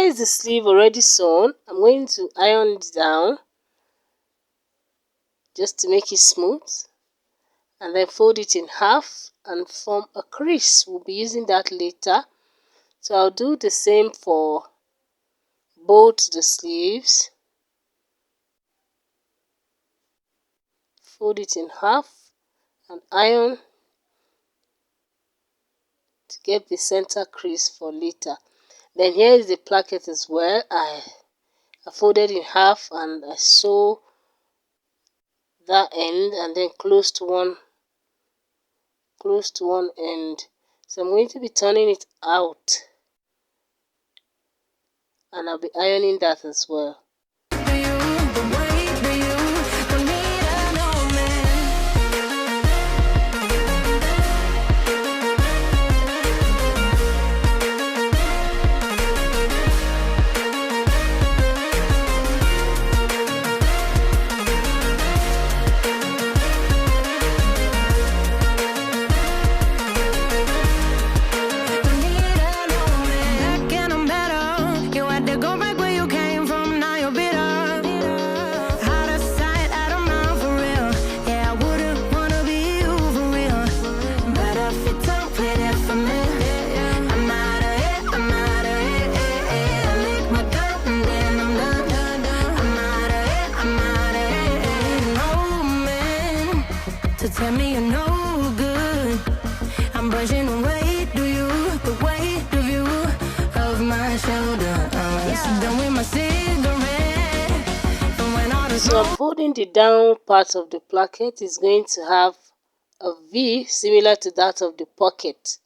here is the sleeve already sewn. I'm going to iron it down just to make it smooth, and then fold it in half and form a crease. We'll be using that later. So I'll do the same for both the sleeves. Fold it in half and iron to get the center crease for later. Then here is the placket as well. I folded in half and I sew that end and then close to one end. So I'm going to be turning it out and I'll be ironing that as well. Tell me you're no good. I'm brushing away, do you? The weight of you, of my shoulder. Done with my cigarette. So I'm folding the down part of the placket. Is going to have a V similar to that of the pocket.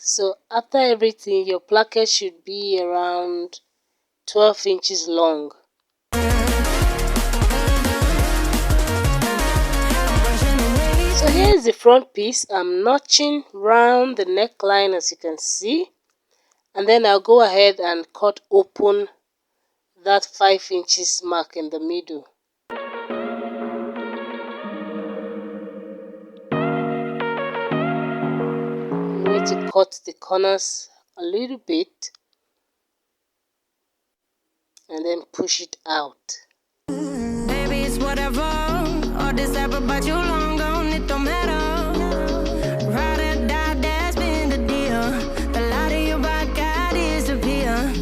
So after everything, your placket should be around 12 inches long. So here is the front piece. I'm notching round the neckline, as you can see, and then I'll go ahead and cut open that 5 inches mark in the middle. I'm going to cut the corners a little bit and then push it out. Baby, it's whatever. All this ever but you long gone, it don't matter. Ride or die, that's been the deal. The light of your back, I disappear.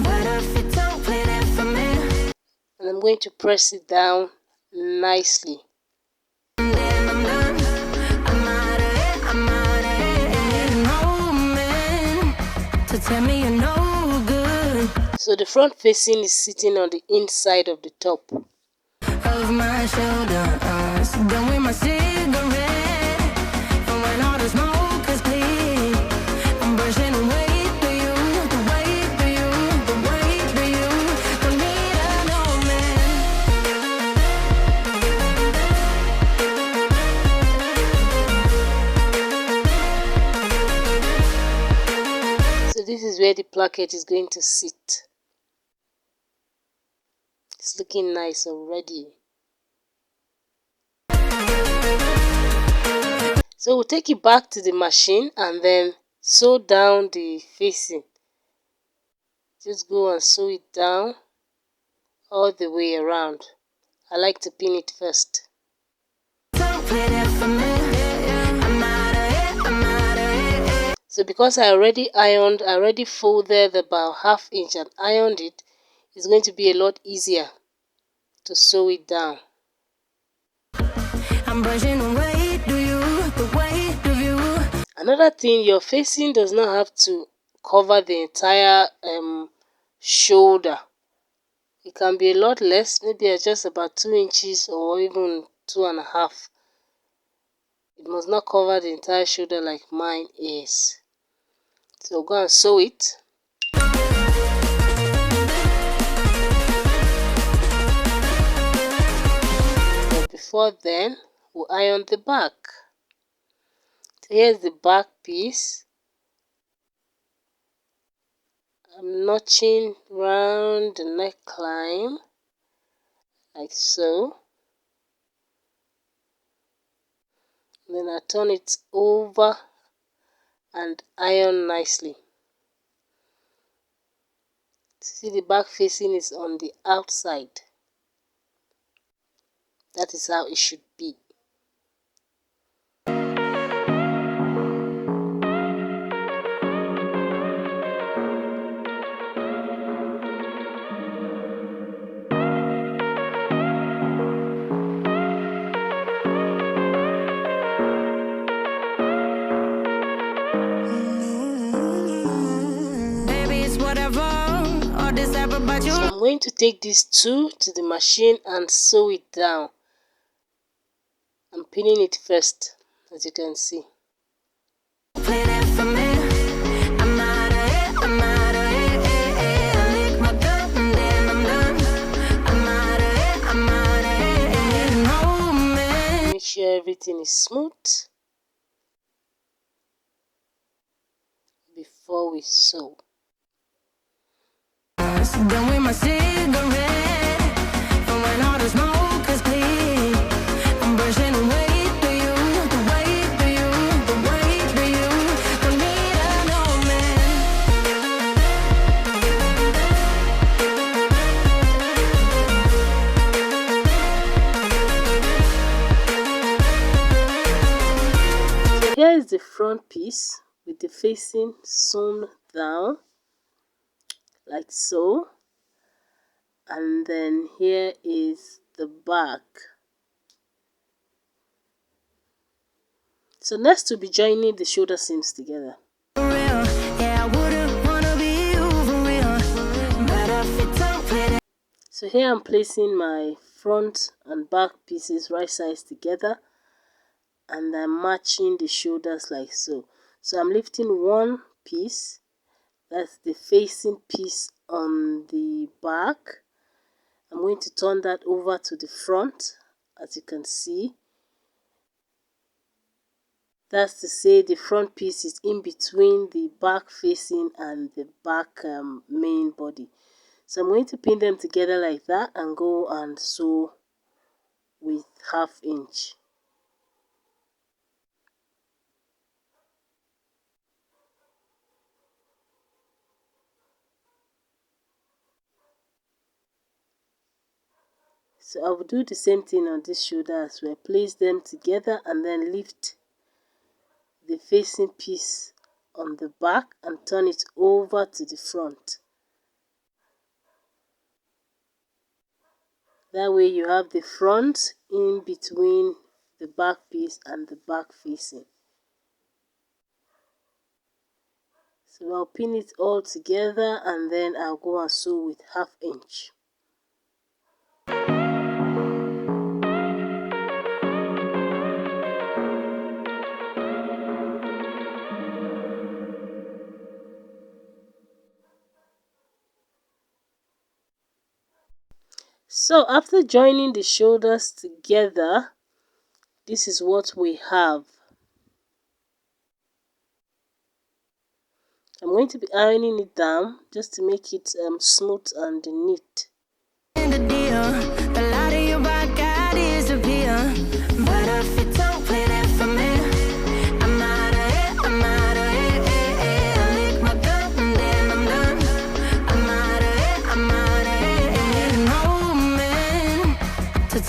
But if you don't play that for me, and I'm going to press it down nicely. then I'm done. I'm out of it, I'm out of it. No man to tell me you're no good. So the front facing is sitting on the inside of the top. Of my shoulder, done with my cigarette. And when all the smoke is clear, I'm brushing away for you, the way for you, the way for you. Don't need no man. So this is where the placket is going to sit. It's looking nice already. So we'll take it back to the machine and then sew down the facing. Just go and sew it down all the way around. I like to pin it first. So because I already folded about 1/2 inch and ironed it, it's going to be a lot easier to sew it down. I'm brushing away, do you, the weight of you. Another thing, your facing does not have to cover the entire shoulder. It can be a lot less, maybe just about 2 inches or even 2.5. It must not cover the entire shoulder like mine is. So go and sew it. before then, we'll iron the back. So here's the back piece. I'm notching round the neckline like so. Then I turn it over and iron nicely. See, the back facing is on the outside. That is how it should be. So I'm going to take these two to the machine and sew it down. I'm pinning it first, as you can see. Make sure everything is smooth before we sew. Done with my cigarette, and when all the smoke is clear, I'm brushing away for you, the way for you, the way for you. Don't need no man. So here is the front piece with the facing sewn down like so, and then here is the back. So next we'll be joining the shoulder seams together. So here I'm placing my front and back pieces right sides together, and I'm matching the shoulders like so. So I'm lifting one piece, that's the facing piece on the back. I'm going to turn that over to the front, as you can see. That's to say the front piece is in between the back facing and the back main body. So I'm going to pin them together like that and go and sew with 1/2 inch. So I will do the same thing on this shoulder as well. Place them together and then lift the facing piece on the back and turn it over to the front. That way you have the front in between the back piece and the back facing. So I'll pin it all together and then I'll go and sew with 1/2 inch. So after joining the shoulders together, this is what we have. I'm going to be ironing it down just to make it smooth and neat.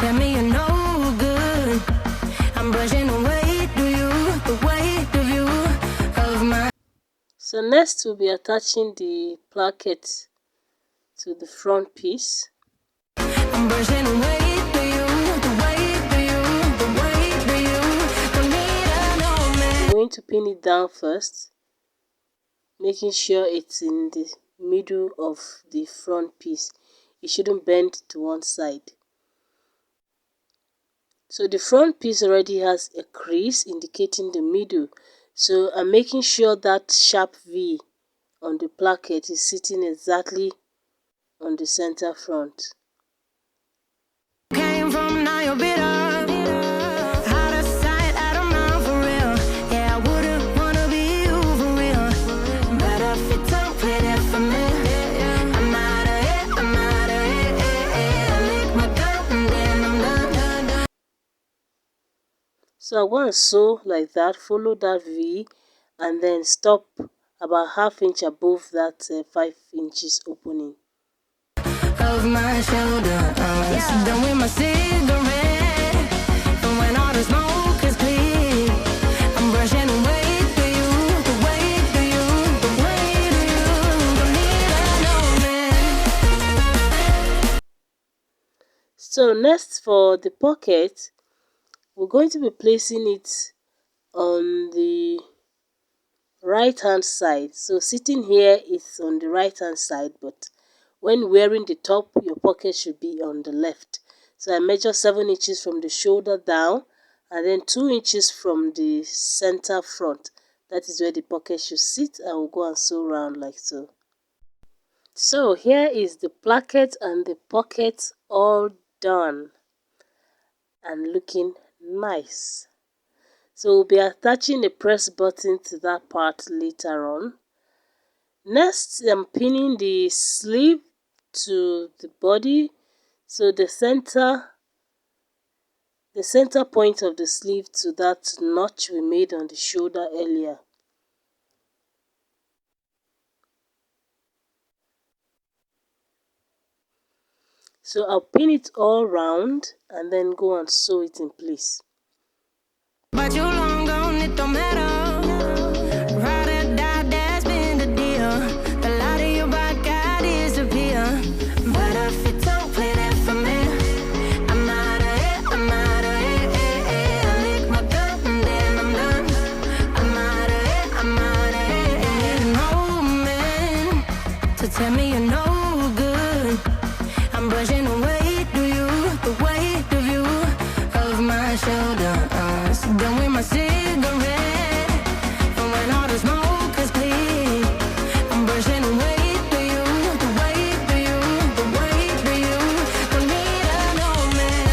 Tell me you're no good. I'm brushing away to you, the weight of you, of my. So next we'll be attaching the placket to the front piece. I'm brushing away to you, the weight for you, the weight for you. Don't need no man. I'm going to pin it down first, making sure it's in the middle of the front piece. It shouldn't bend to one side. So the front piece already has a crease indicating the middle. So I'm making sure that sharp V on the placket is sitting exactly on the center front. Came from, now you're bitter. So I want to sew like that, follow that V, and then stop about half inch above that 5 inches opening. Of my shoulder, done with my cigarette. And when all the smoke is clear, I'm brushing away to you, the way to you, the way to you. Don't need a no man. So next for the pocket, we're going to be placing it on the right hand side. So sitting here is on the right hand side, but when wearing the top, your pocket should be on the left. So I measure 7 inches from the shoulder down, and then 2 inches from the center front. That is where the pocket should sit. I will go and sew round like so. So here is the placket and the pocket all done and looking nice. So we'll be attaching a press button to that part later on. Next, I'm pinning the sleeve to the body. So the center point of the sleeve to that notch we made on the shoulder earlier. So I'll pin it all round and then go and sew it in place. But you long gone, it don't matter. Ride or die, that's been the deal. The light of your back, I disappear. But if you don't play that for me, I'm out of it, I'm out of it. I lick my gun and then I'm done. I'm out of it, I'm out of it. No man to tell me you're no good. I'm brushing away to you, the weight of you, of my shoulder. Done with my cigarette. And when all the smoke is clear, I'm brushing away to you, the way to you, the way to you. Don't need a no man.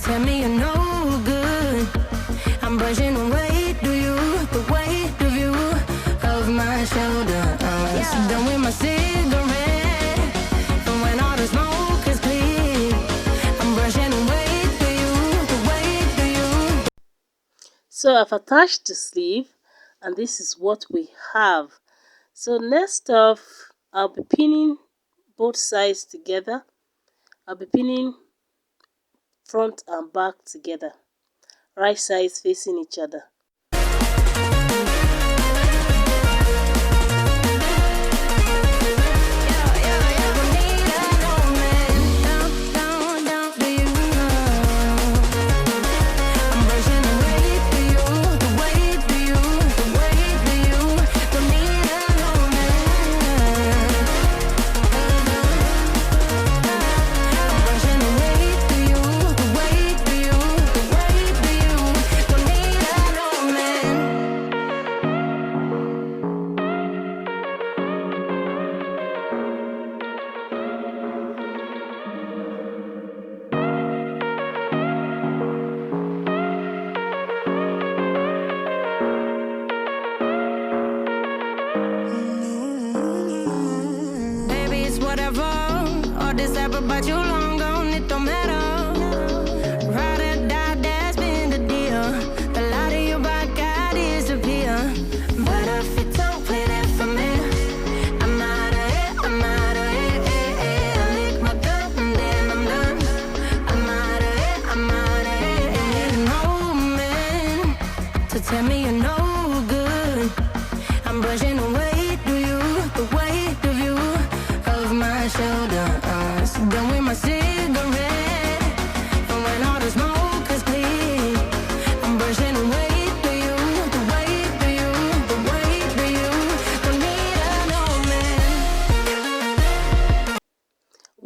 Tell me you're no good. I'm brushing away to you, the weight of you, of my shoulder. Done with my cigarette. And when all the smoke is clear, I'm brushing away to you, the weight of you. So I've attached the sleeve, and this is what we have. So next off, I'll be pinning both sides together. I'll be pinning front and back together, right sides facing each other.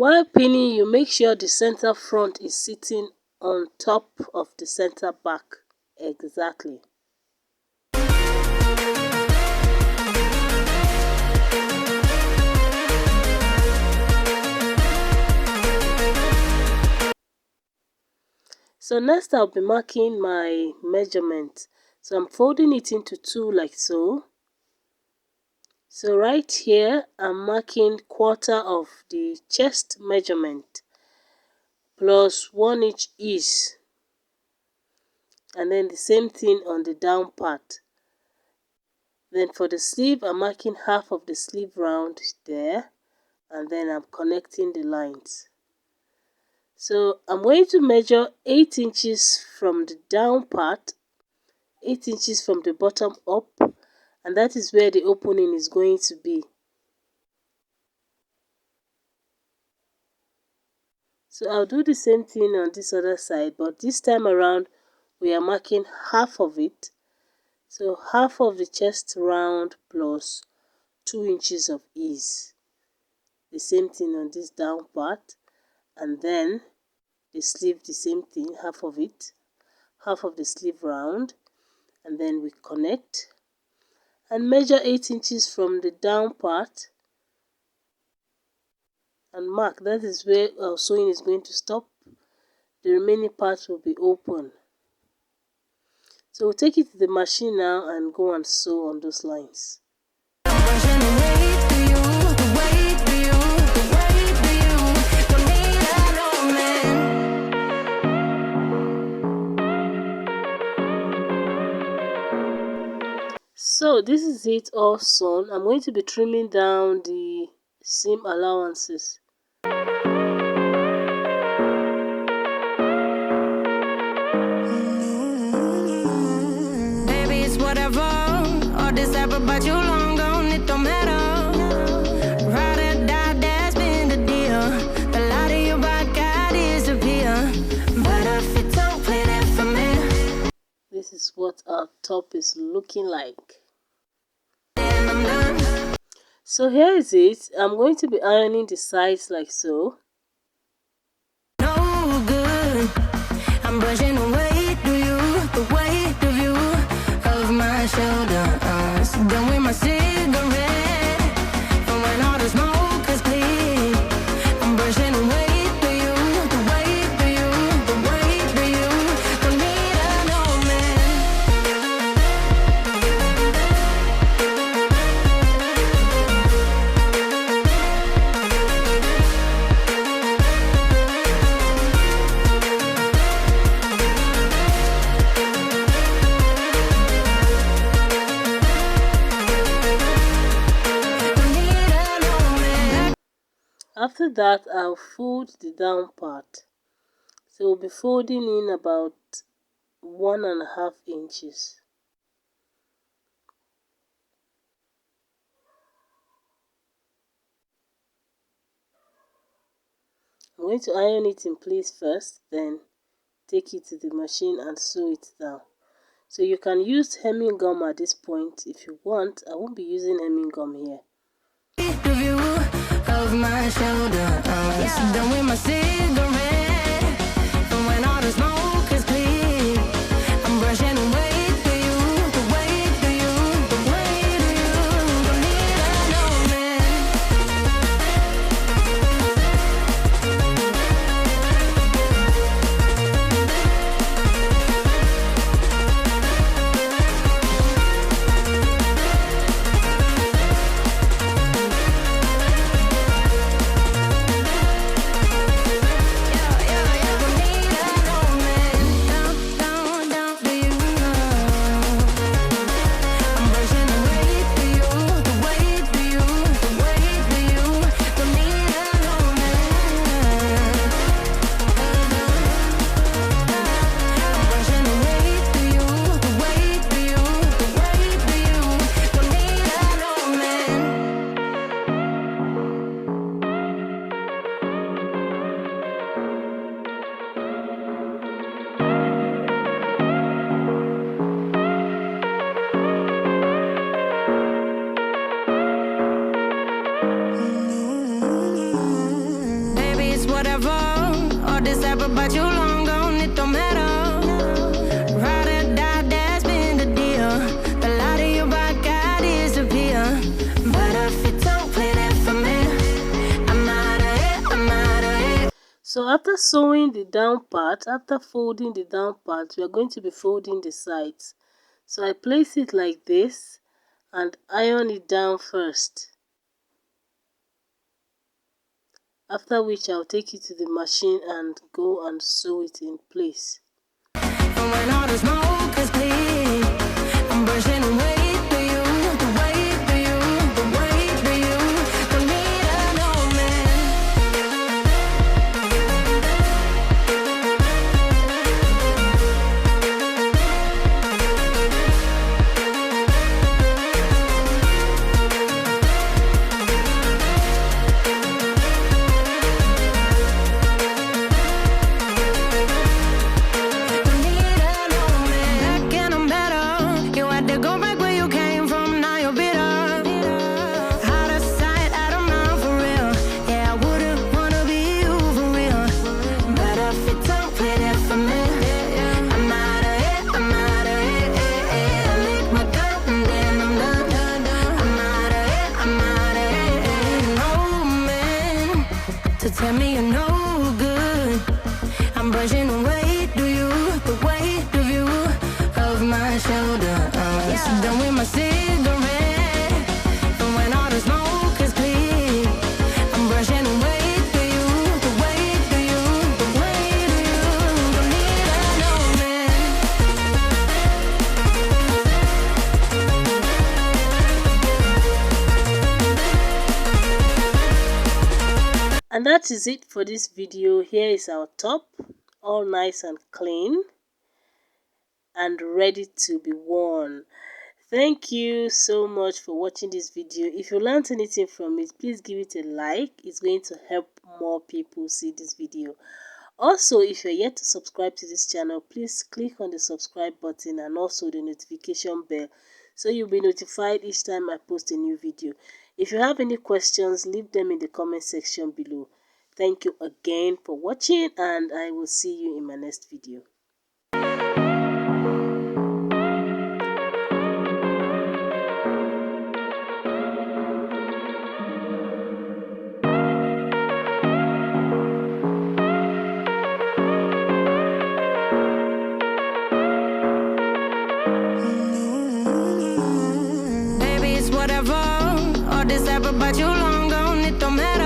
While pinning, you make sure the center front is sitting on top of the center back. Exactly. So next I'll be marking my measurement. So I'm folding it into two like so. So right here I'm marking quarter of the chest measurement plus 1 inch ease, and then the same thing on the down part. Then for the sleeve I'm marking half of the sleeve round there, and then I'm connecting the lines. So I'm going to measure 8 inches from the down part, 8 inches from the bottom up, and that is where the opening is going to be. So I'll do the same thing on this other side, but this time around we are marking half of it. So half of the chest round plus 2 inches of ease. The same thing on this down part, and then the sleeve, the same thing, half of it, half of the sleeve round, and then we connect and measure 8 inches from the down part and mark. That is where our sewing is going to stop. The remaining part will be open. So we'll take it to the machine now and go and sew on those lines. So this is it all sewn. I'm going to be trimming down the seam allowances. Baby, it's whatever. All this ever about you long gone, it don't matter. Ride or die, that's been the deal. The light of your back, I disappear. But if you don't play that for me, this is what our top is looking like. I'm done. So here is it. I'm going to be ironing the sides like so. No good. I'm brushing away to you, the weight of you, of my shoulders. Done with my cigarette, and when all the smoke is clear, I'm brushing away to you, the weight of you, the weight of you. Don't need a After that, I'll fold the down part. So we'll be folding in about 1.5 inches. I'm going to iron it in place first, then take it to the machine and sew it down. So you can use hemming gum at this point if you want. I won't be using hemming gum here. view of my shoulders. Done with my cigarette, and when all the smoke is clear, I'm brushing away to you, the weight to you, the weight to you. Don't need a man. So after sewing the down part, after folding the down part, we are going to be folding the sides. So I place it like this and iron it down first. After which I'll take it to the machine and go and sew it in place. And when all the smoke is clear, I'm brushing away for you, the way for you, the way for you. Don't need a no tell me you're no good. I'm brushing away to you, the weight of you, of my shoulder. So done with my cigarette, and when all the smoke is clear, I'm brushing away to you, the weight of you, the weight of you. Don't need a no And that is it for this video. Here is our top, all nice and clean and ready to be worn. Thank you so much for watching this video. If you learned anything from it, please give it a like. It's going to help more people see this video. Also, if you're yet to subscribe to this channel, please click on the subscribe button and also the notification bell so you'll be notified each time I post a new video. If you have any questions, leave them in the comment section below. Thank you again for watching, and I will see you in my next video. Baby, it's whatever. All this ever, but you long gone, it don't matter.